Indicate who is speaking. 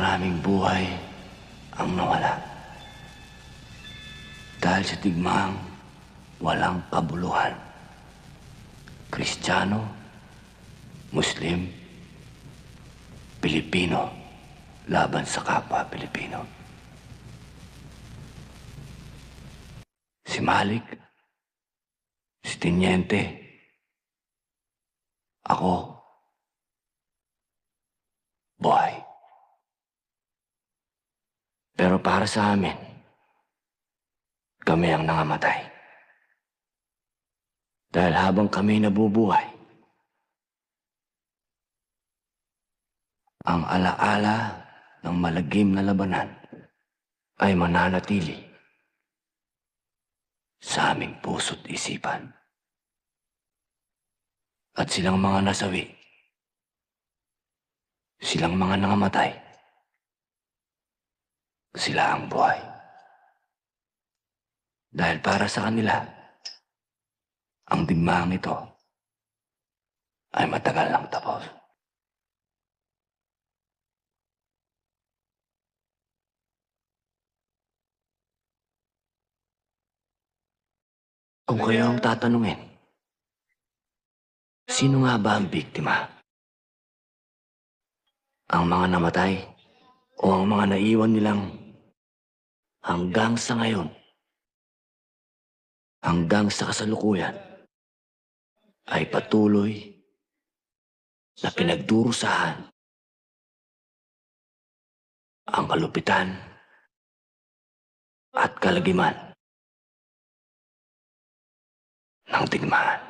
Speaker 1: Maraming buhay ang nawala dahil sa digmaang walang kabuluhan. Kristiyano, Muslim, Pilipino laban sa kapwa Pilipino. Si Malik, si Teniente, ako, buhay. Pero para sa amin, kami ang nangamatay. Dahil habang kami nabubuhay, ang alaala ng malagim na labanan ay mananatili sa aming puso't isipan. At silang mga nasawi, silang mga nangamatay, sila ang buhay. Dahil para sa kanila, ang digmaang ito ay matagal nang tapos. Kung kayo ang tatanungin, sino nga ba ang biktima? Ang mga namatay o ang mga naiwan nilang hanggang sa ngayon, hanggang sa kasalukuyan, ay patuloy na pinagdurusahan ang kalupitan at kalagiman ng digmaan.